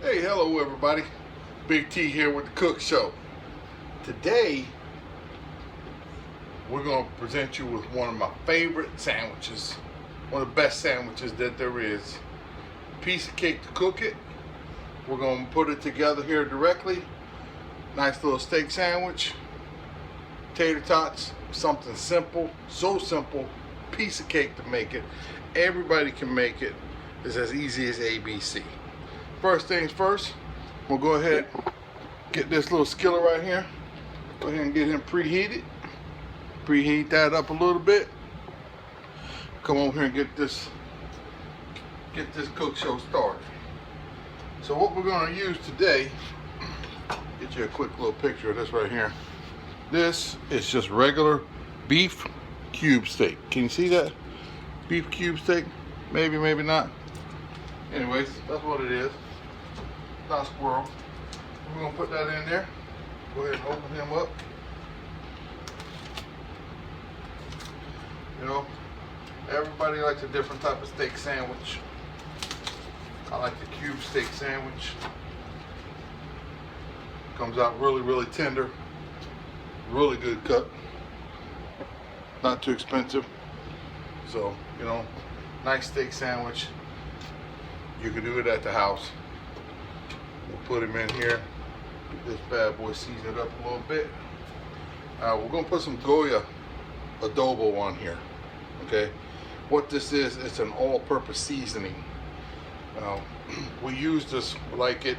Hey, hello everybody. Big T here with the Cook Show. Today, we're going to present you with one of my favorite sandwiches. One of the best sandwiches that there is. Piece of cake to cook it. We're going to put it together here directly. Nice little steak sandwich. Tater tots. Something simple. So simple. Piece of cake to make it. Everybody can make it. It's as easy as ABC. First things first, we'll go ahead get this little skillet right here. Go ahead and get him preheated. Preheat that up a little bit. Come over here and get this cook show started. So what we're going to use today, get you a quick little picture of this right here. This is just regular beef cube steak. Can you see that? Beef cube steak? Maybe, maybe not. Anyways, that's what it is. Not squirrel. We're going to put that in there. Go ahead and open him up. You know, everybody likes a different type of steak sandwich. I like the cube steak sandwich. Comes out really, really tender. Really good cut. Not too expensive. So, you know, nice steak sandwich. You can do it at the house. We'll put him in here. Get this bad boy seasoned up a little bit. We're going to put some Goya adobo on here. Okay. What this is, it's an all-purpose seasoning. We use this like it.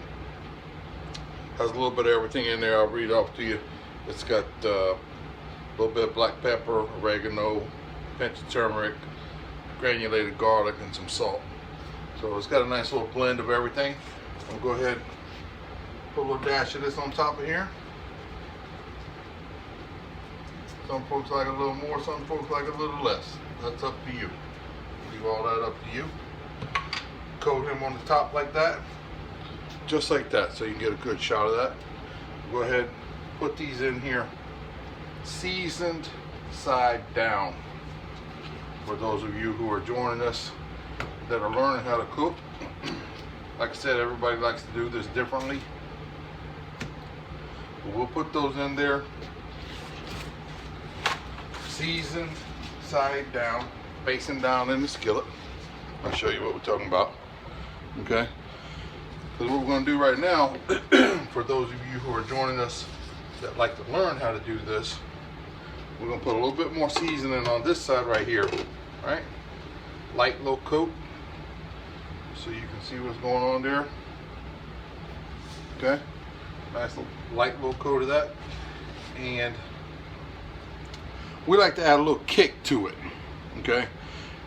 Has a little bit of everything in there. I'll read off to you. It's got a little bit of black pepper, oregano, pinch of turmeric, granulated garlic, and some salt. So it's got a nice little blend of everything. I'll go ahead and put a little dash of this on top of here. Some folks like a little more, some folks like a little less. That's up to you. Leave all that up to you. Coat him on the top like that. Just like that, so you can get a good shot of that. Go ahead, put these in here. Seasoned side down. For those of you who are joining us that are learning how to cook. Like I said, everybody likes to do this differently. But we'll put those in there. Seasoned side down, facing down in the skillet. I'll show you what we're talking about. Okay? Because what we're going to do right now, for those of you who are joining us that like to learn how to do this, we're going to put a little bit more seasoning on this side right here. Right? Light little coat. So you can see what's going on there. Okay, nice little light little coat of that, and we like to add a little kick to it. Okay,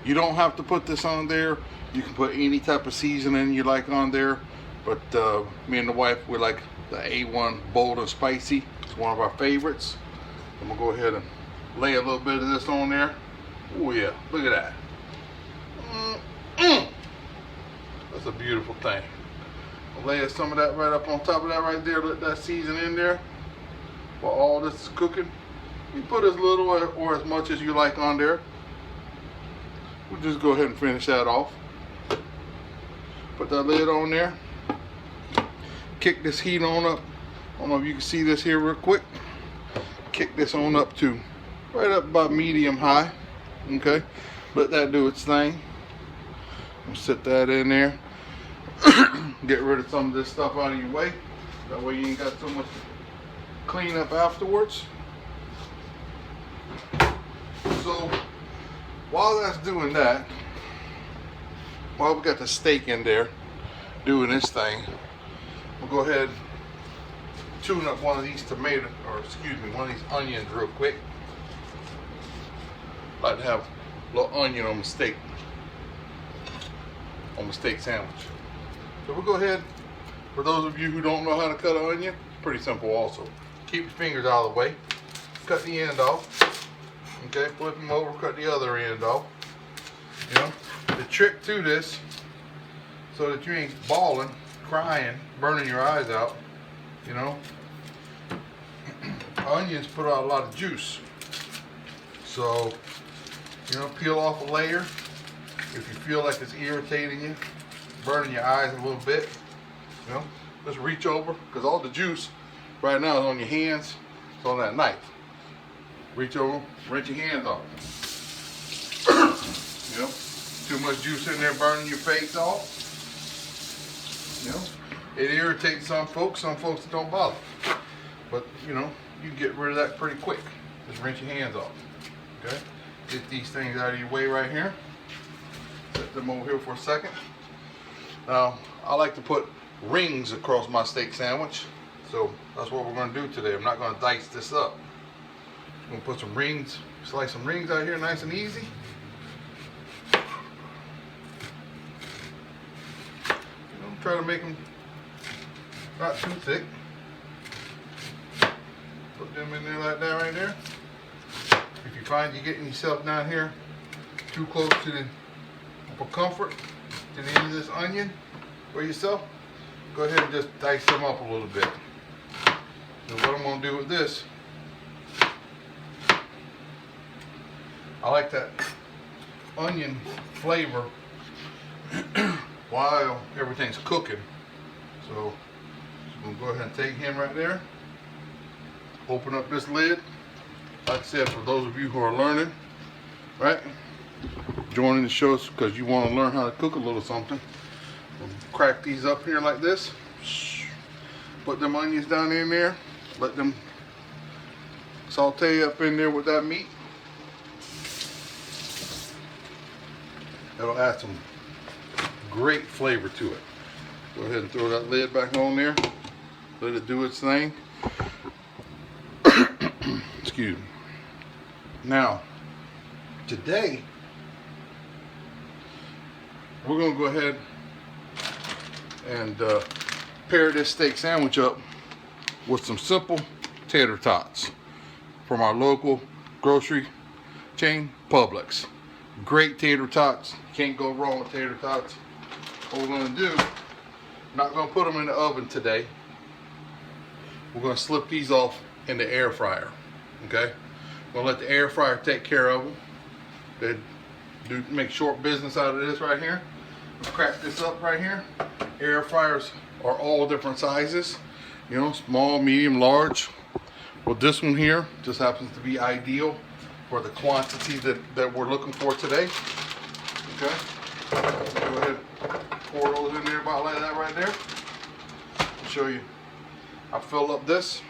you don't have to put this on there. You can put any type of seasoning you like on there, but me and the wife, we like the A1 bold and spicy. It's one of our favorites. I'm gonna go ahead and lay a little bit of this on there. Oh yeah, look at that. That's a beautiful thing. I'll lay some of that right up on top of that right there. Let that season in there while all this is cooking. You put as little or as much as you like on there. We'll just go ahead and finish that off. Put that lid on there. Kick this heat on up. I don't know if you can see this here real quick. Kick this on up to right up about medium high. Okay. Let that do its thing. Set that in there. Get rid of some of this stuff out of your way. That way you ain't got so much to clean up afterwards. So while that's doing that, while we got the steak in there doing this thing, we'll go ahead and tune up one of these one of these onions real quick. Like to have a little onion on the steak. On the steak sandwich. So we'll go ahead, for those of you who don't know how to cut an onion, it's pretty simple also. Keep your fingers out of the way. Cut the end off. Okay, flip them over, cut the other end off. You know, the trick to this, so that you ain't bawling, crying, burning your eyes out, you know, onions put out a lot of juice. So, you know, peel off a layer. If you feel like it's irritating you, burning your eyes a little bit, You know, just reach over, because all the juice right now is on your hands. It's on that knife. Reach over, rinse your hands off. You know, too much juice in there burning your face off. You know, it irritates some folks it don't bother. But you know, you can get rid of that pretty quick. Just rinse your hands off. Okay? Get these things out of your way right here. Set them over here for a second. Now, I like to put rings across my steak sandwich. So that's what we're going to do today. I'm not going to dice this up. I'm going to put some rings, slice some rings out here nice and easy. Try to make them not too thick. Put them in there like that right there. If you find you're getting yourself down here too close to the, for comfort, to the end of this onion for yourself, go ahead and just dice them up a little bit. So what I'm going to do with this, I like that onion flavor while everything's cooking. So I'm going to go ahead and take him right there. Open up this lid. Like I said, for those of you who are learning, right? Joining the show because you want to learn how to cook a little something. Crack these up here like this. Put them onions down in there. Let them saute up in there with that meat. That'll add some great flavor to it. Go ahead and throw that lid back on there. Let it do its thing. Excuse me. Now, today, we're going to go ahead and pair this steak sandwich up with some simple tater tots from our local grocery chain, Publix. Great tater tots. Can't go wrong with tater tots. What we're going to do, not going to put them in the oven today. We're going to slip these off in the air fryer. Okay? We're going to let the air fryer take care of them. They make short business out of this right here. Crack this up right here. Air fryers are all different sizes. You know, small, medium, large. Well, this one here just happens to be ideal for the quantity that we're looking for today. Okay? Go ahead, pour those in there about like that right there. I'll show you. I fill up this.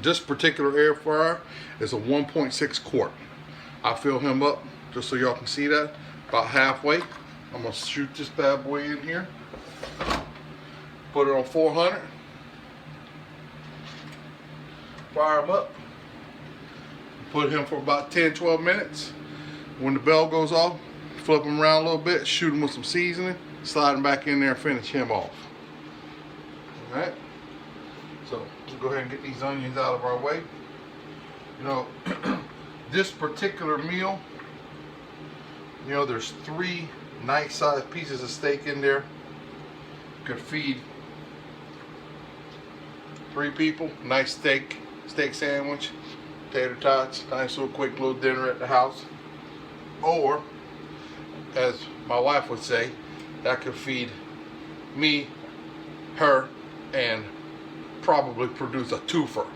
This particular air fryer is a 1.6 quart. I fill him up just so y'all can see that about halfway. I'm gonna shoot this bad boy in here. Put it on 400. Fire him up. Put him for about 10-12 minutes. When the bell goes off, flip him around a little bit, shoot him with some seasoning, slide him back in there and finish him off. Alright? So, let's go ahead and get these onions out of our way. You know, this particular meal, you know, there's 3 nice sized pieces of steak in there. Could feed 3 people. Nice steak sandwich, tater tots, nice little quick little dinner at the house. Or, as my wife would say, that could feed me, her, and probably produce a twofer.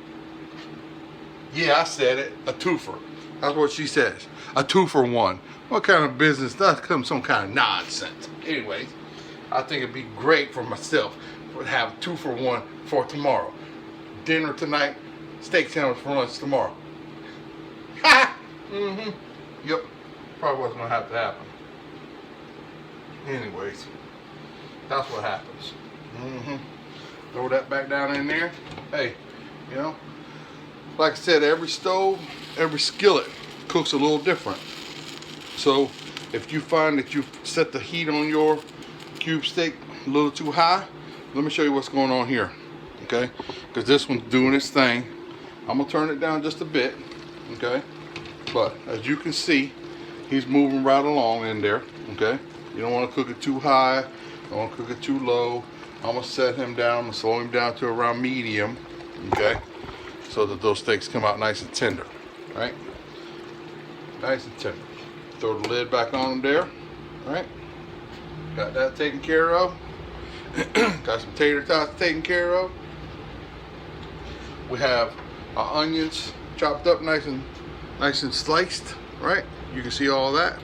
Yeah, I said it, a twofer. That's what she says, a 2-for-1. What kind of business? That's some kind of nonsense. Anyways, I think it'd be great for myself to have 2-for-1 for tomorrow. Dinner tonight, steak sandwich for lunch tomorrow. Ha! Yep. Probably wasn't gonna have to happen. Anyways, that's what happens. Throw that back down in there. Hey, you know, like I said, every stove, every skillet cooks a little different. So if you find that you've set the heat on your cube steak a little too high, let me show you what's going on here. Okay, because this one's doing its thing. I'm gonna turn it down just a bit. Okay, but as you can see, he's moving right along in there. Okay, you don't want to cook it too high, don't want to cook it too low. I'm gonna set him down, I'm gonna slow him down to around medium. Okay, so that those steaks come out nice and tender. Right, nice and tender. Throw the lid back on them there. Right, got that taken care of. Got some tater tots taken care of. We have our onions chopped up nice and sliced, right? You can see all that.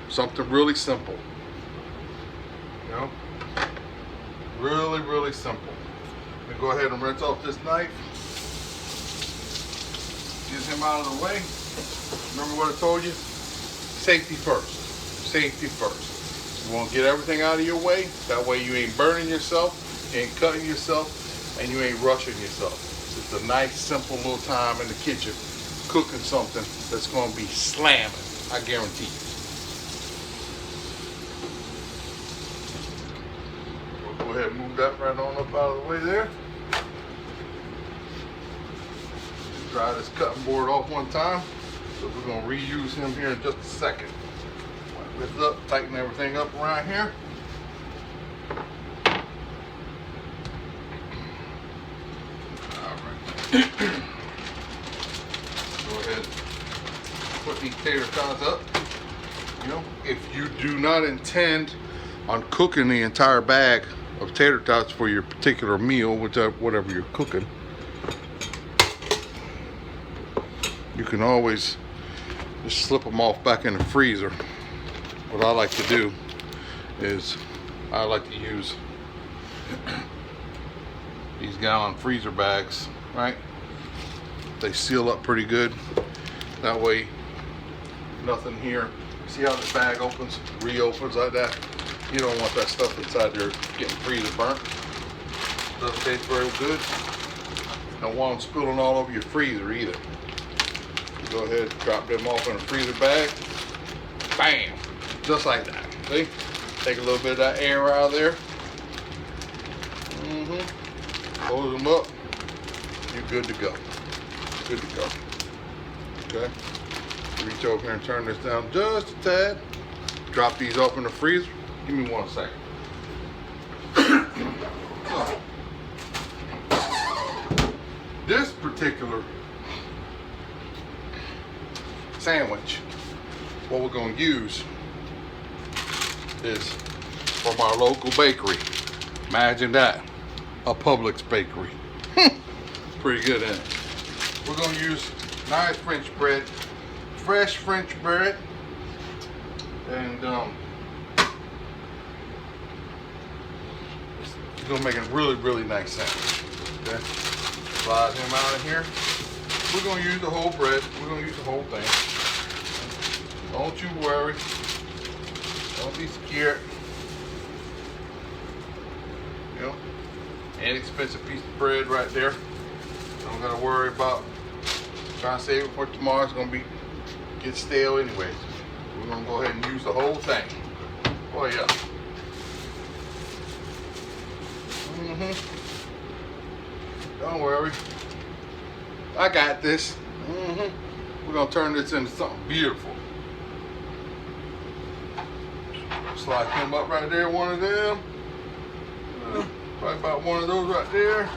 Something really simple. You know? Really simple. Let me go ahead and rinse off this knife. Get him out of the way. Remember what I told you? Safety first. Safety first. You want to get everything out of your way. That way you ain't burning yourself, you ain't cutting yourself, and you ain't rushing yourself. It's a nice, simple little time in the kitchen cooking something that's going to be slamming. I guarantee you. We'll go ahead and move that right on up out of the way there. Dry this cutting board off one time. So we're going to reuse him here in just a second. Lift up, tighten everything up around here. Alright. Go ahead, put these tater tots up. You know, if you do not intend on cooking the entire bag of tater tots for your particular meal, whatever you're cooking, you can always just slip them off back in the freezer. What I like to do is I like to use these gallon freezer bags, right? They seal up pretty good. That way, nothing here. See how the bag opens, reopens like that? You don't want that stuff inside there getting freezer burnt. Doesn't taste very good. Don't want them spilling all over your freezer either. Go ahead, drop them off in a freezer bag. Bam! Just like that. See? Take a little bit of that air out of there. Close them up. You're good to go. Good to go. Okay? Reach over here and turn this down just a tad. Drop these off in the freezer. Give me 1 second. So, this particular sandwich, what we're going to use is from our local bakery. Imagine that, a Publix bakery. Pretty good, isn't it? We're going to use nice French bread, fresh French bread, and it's going to make a really nice sandwich. Okay, slide him out of here. We're going to use the whole bread. We're going to use the whole thing. Don't you worry. Don't be scared. You know, inexpensive piece of bread right there. Don't gotta worry about trying to save it for tomorrow. It's gonna get stale anyways. We're gonna go ahead and use the whole thing. Oh yeah. Don't worry. I got this. We're gonna turn this into something beautiful. Slide him up right there, one of them. Probably about one of those right there.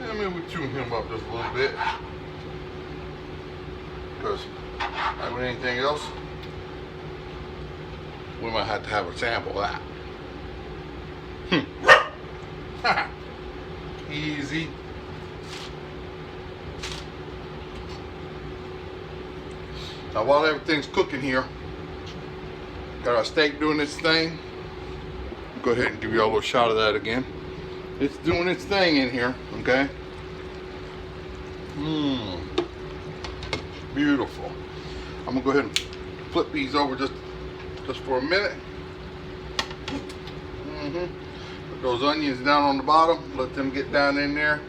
And maybe we tune him up just a little bit. Because, like with anything else, we might have to have a sample of that. Easy. Now while everything's cooking here, got our steak doing its thing. Go ahead and give you all a little shot of that again. It's doing its thing in here, okay? Beautiful. I'm gonna go ahead and flip these over just for a minute. Put those onions down on the bottom, let them get down in there.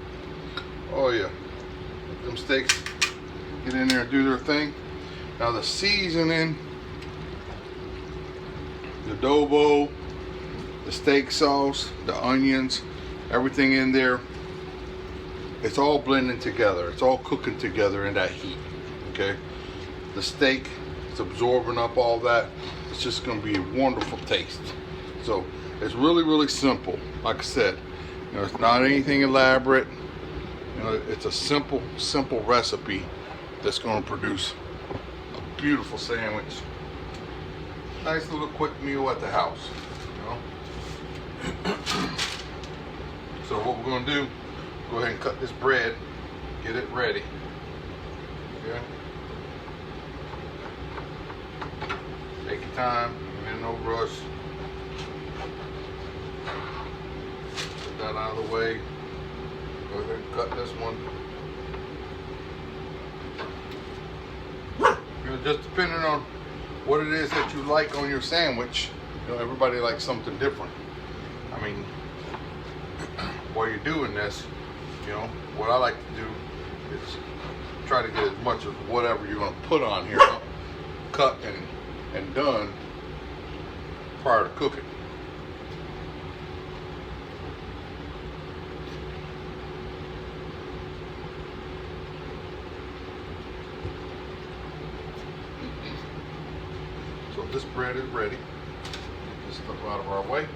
Oh yeah, let them steaks get in there and do their thing. Now the seasoning, the adobo, the steak sauce, the onions, everything in there, it's all blending together. It's all cooking together in that heat, okay? The steak is absorbing up all that. It's just gonna be a wonderful taste. So it's really simple. Like I said, you know, it's not anything elaborate. You know, it's a simple recipe that's gonna produce a beautiful sandwich. Nice little quick meal at the house, you know. So what we're gonna do, go ahead and cut this bread, get it ready. Okay. Take your time, ain't no rush. Put that out of the way. Go ahead and cut this one. You know, just depending on what it is that you like on your sandwich, you know, everybody likes something different. I mean, while you're doing this, you know, what I like to do is try to get as much of whatever you're going to put on here cut and done prior to cooking. So this bread is ready. Get this stuff out of our way.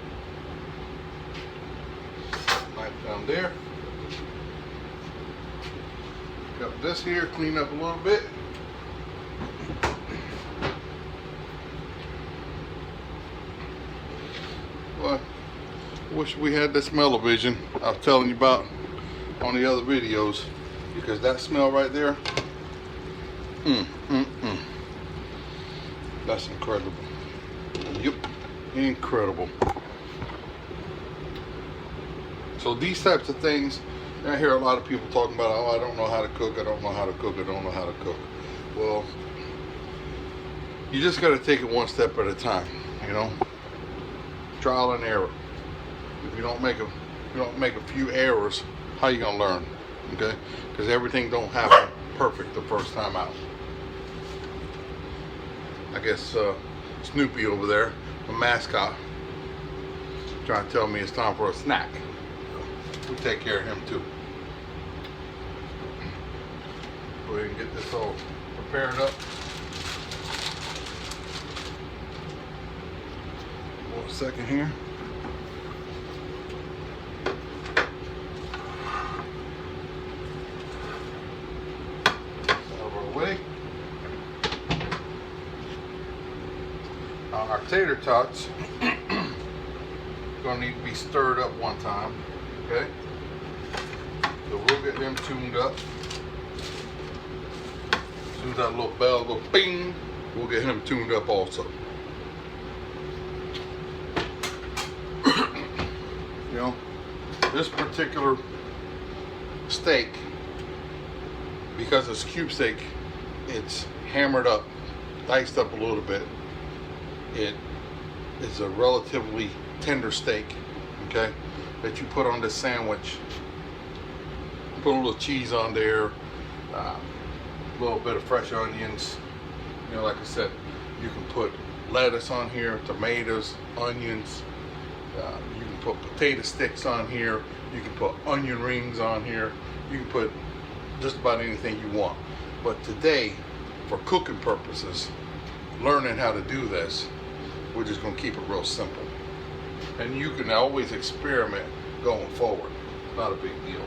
Knife down there. Got this here, clean up a little bit. Well, I wish we had that smell-o-vision I was telling you about on the other videos, because that smell right there, that's incredible. Yep, incredible. So these types of things, I hear a lot of people talking about, oh, I don't know how to cook, I don't know how to cook, I don't know how to cook. Well, you just got to take it one step at a time, you know. Trial and error. If you don't make a few errors, how you gonna learn? Okay, because everything don't happen perfect the first time out. I guess Snoopy over there, the mascot, trying to tell me it's time for a snack. We'll take care of him too. Go ahead and get this all prepared up. One second here. Out of our way. Our tater tots gonna need to be stirred up one time. Okay, so we'll get them tuned up. As soon as that little bell goes bing, we'll get him tuned up also. You know, this particular steak, because it's cube steak, it's hammered up, diced up a little bit. It is a relatively tender steak, okay, that you put on this sandwich. Put a little cheese on there, a little bit of fresh onions. You know, like I said, you can put lettuce on here, tomatoes, onions. You can put potato sticks on here. You can put onion rings on here. You can put just about anything you want. But today, for cooking purposes, learning how to do this, we're just going to keep it real simple. And you can always experiment going forward. Not a big deal.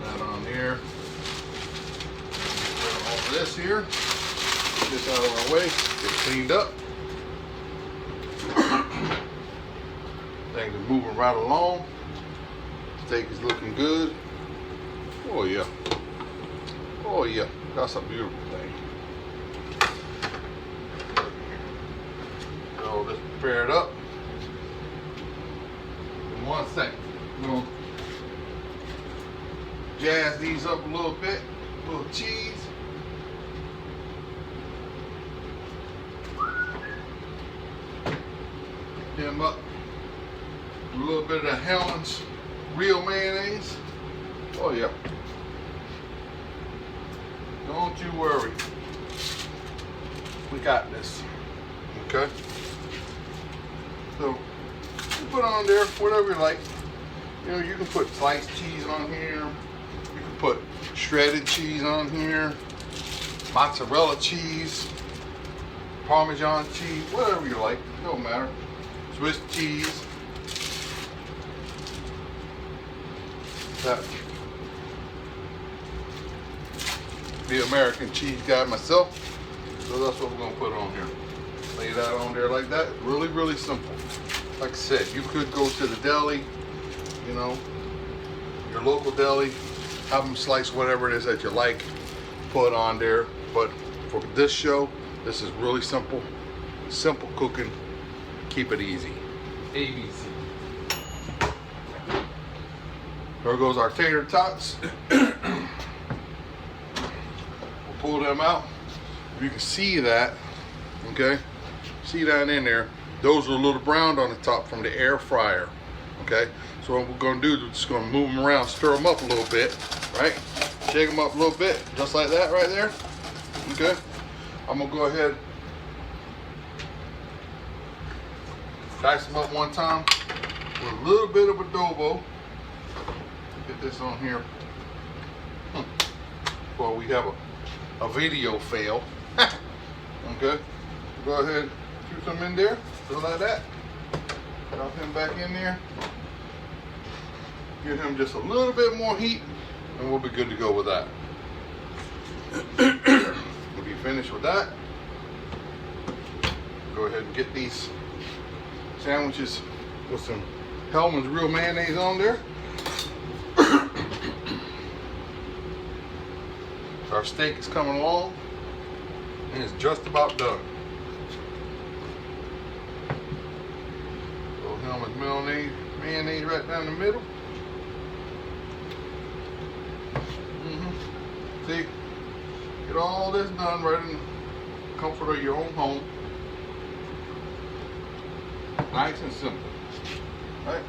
That on there. Get all this here. Get this out of our way. Get it cleaned up. Things are moving right along. Steak is looking good. Oh yeah. Oh yeah. That's a beautiful thing. So let's prepare it up. In 1 second, we're gonna jazz these up a little bit. A little cheese. Them up. A little bit of the Hellman's real mayonnaise. Oh yeah. Don't you worry. We got this. Okay? So, you put on there whatever you like. You know, you can put sliced cheese on here. You can put shredded cheese on here. Mozzarella cheese. Parmesan cheese. Whatever you like. Don't matter. Swiss cheese. That. the American cheese guy myself, so that's what we're gonna put on here. Lay that on there like that. Really, really simple. Like I said, you could go to the deli, you know, your local deli, have them slice whatever it is that you like, put on there. But for this show, this is really simple. Simple cooking. Keep it easy. ABC. There goes our tater tots. We'll pull them out. You can see that, okay? See that in there. Those are a little browned on the top from the air fryer, okay? So what we're gonna do is we're just gonna move them around, stir them up a little bit, right? Shake them up a little bit, just like that right there, okay? I'm gonna go ahead, dice them up one time with a little bit of adobo. Get this on here before we have a video fail. Okay, go ahead, shoot some in there, just like that. Drop him back in there. Give him just a little bit more heat, and we'll be good to go with that. We'll be finished with that. Go ahead and get these sandwiches with some Hellman's real mayonnaise on there. Our steak is coming along and it's just about done. So Hellman's mayonnaise right down the middle. See, get all this done right in the comfort of your own home. Nice and simple, right?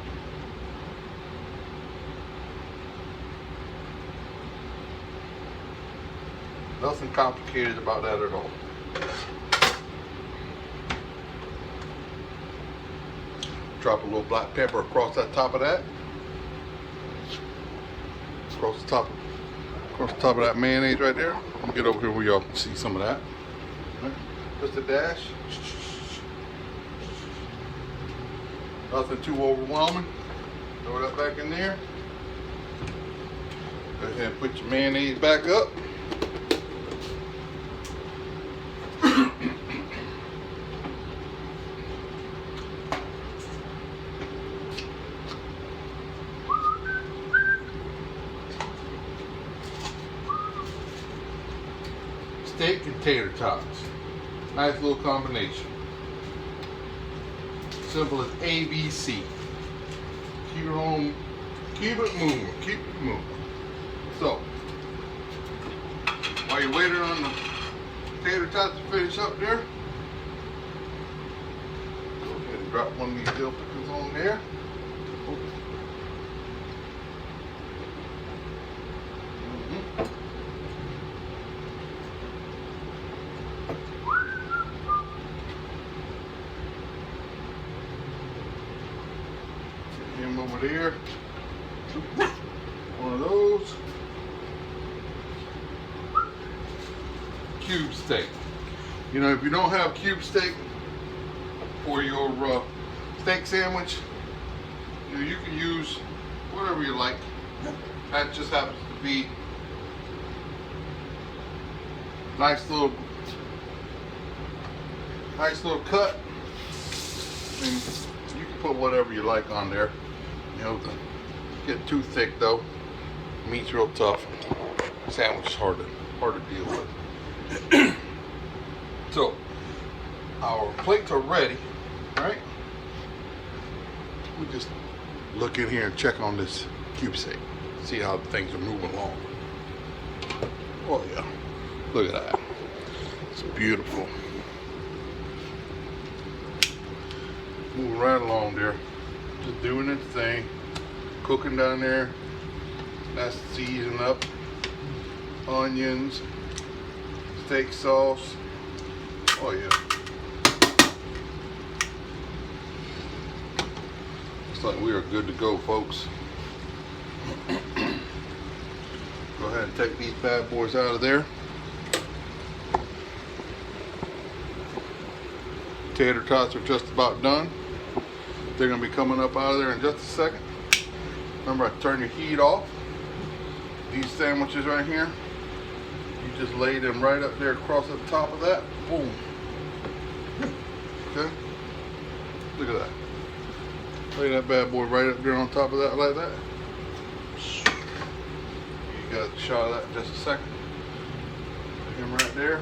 Nothing complicated about that at all. Drop a little black pepper across that top of that. Across the top of that mayonnaise right there. Let me get over here where y'all can see some of that. Right. Just a dash. Nothing too overwhelming. Throw that back in there. Go ahead and put your mayonnaise back up. Steak and tater tots. Nice little combination. Simple as ABC. Keep it home. Keep it moving. Keep it moving. So, while you're waiting on the tater tots to finish up there, go ahead and drop one of these dill pickles on there. Him over there. One of those. Cube steak. You know, if you don't have cube steak for your steak sandwich, you know, you can use whatever you like. That just happens to be nice little cut. And you can put whatever you like on there. You know, don't get too thick though. Meat's real tough. Sandwich is hard to deal with. So our plates are ready, right? We just look in here and check on this cube steak. See how things are moving along. Oh yeah, look at that. It's beautiful. Moving right along there. Just doing its thing. Cooking down there. That's seasoned up. Onions. Steak sauce. Oh yeah. Looks like we are good to go, folks. Go ahead and take these bad boys out of there. Tater tots are just about done. They're going to be coming up out of there in just a second. Remember, I turn your heat off. These sandwiches right here, You just lay them right up there across the top of that. Boom. Okay. Look at that. Lay that bad boy right up there on top of that like that. You got a shot of that in just a second. Put him right there.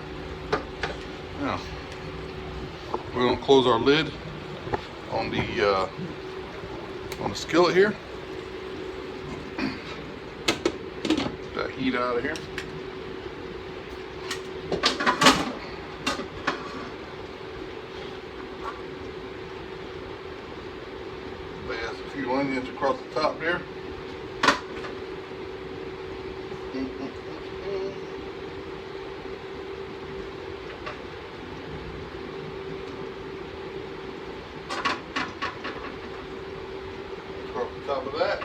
Now, we're gonna close our lid on the skillet here. That heat out of here. Lay us a few onions across the top there. Across the top of that.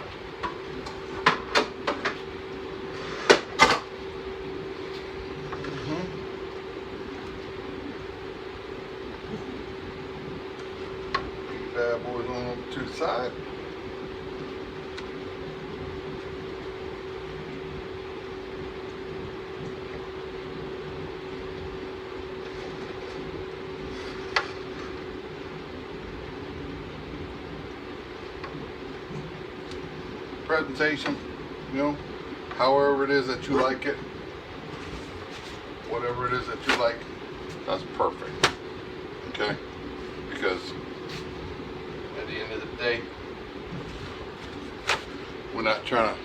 Bad boys on over to the side. Presentation, you know, however it is that you like it, whatever it is that you like, that's perfect. Okay, because at the end of the day, we're not trying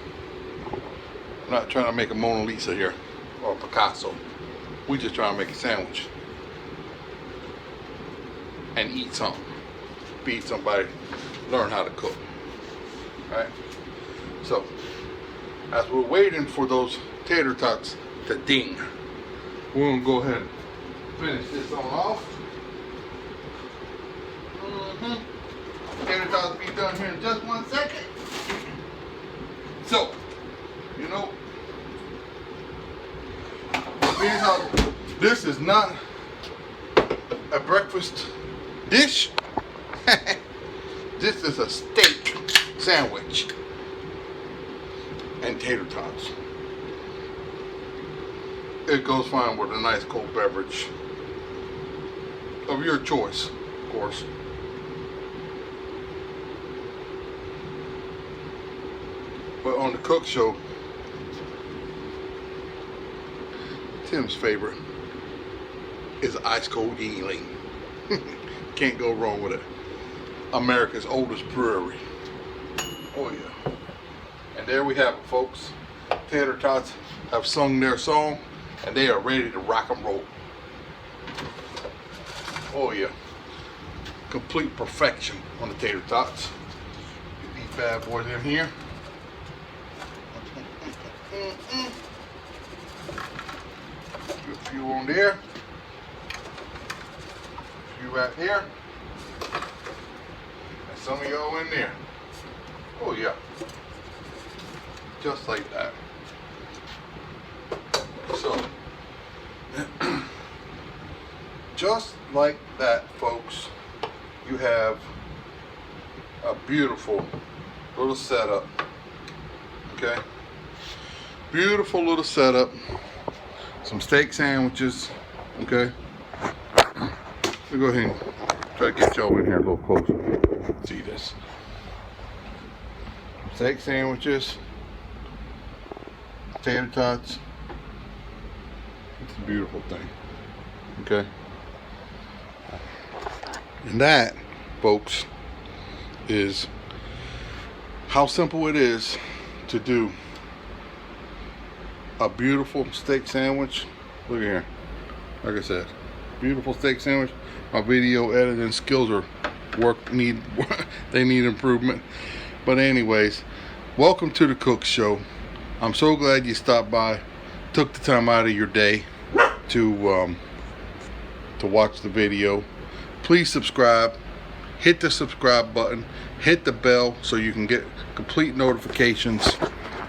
to make a Mona Lisa here or a Picasso. We just trying to make a sandwich and eat something, feed somebody, learn how to cook. Right? So, as we're waiting for those tater tots to ding, we're gonna go ahead and finish this on off. Tater tots will be done here in just 1 second. So, you know, this is not a breakfast dish. This is a steak sandwich and tater tots. It goes fine with a nice cold beverage of your choice, of course. But on the Cook Show, Tim's favorite is ice cold Yingling. Can't go wrong with it. America's oldest brewery. Oh yeah. And there we have it, folks. Tater tots have sung their song and they are ready to rock and roll. Oh yeah. Complete perfection on the tater tots. Get these bad boys in here. Get a few on there. A few right there. And some of y'all in there. Oh yeah. Just like that. So, just like that, folks, you have a beautiful little setup. Okay? Beautiful little setup. Some steak sandwiches. Okay? We'll go ahead and try to get y'all in here a little closer. See this. Steak sandwiches. Tater tots. It's a beautiful thing. Okay? And that, folks, is how simple it is to do a beautiful steak sandwich. Look at here. Like I said, beautiful steak sandwich. My video editing skills are they need improvement. But anyways, welcome to the Cook Show. I'm so glad you stopped by, took the time out of your day to watch the video. Please subscribe, hit the subscribe button, hit the bell so you can get complete notifications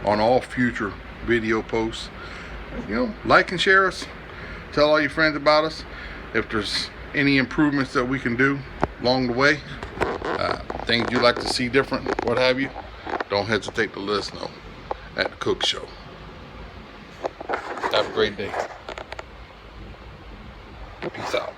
on all future video posts. You know, like and share us. Tell all your friends about us. If there's any improvements that we can do along the way, things you'd like to see different, what have you, don't hesitate to let us know at the Cook Show. Have a great day. Peace out.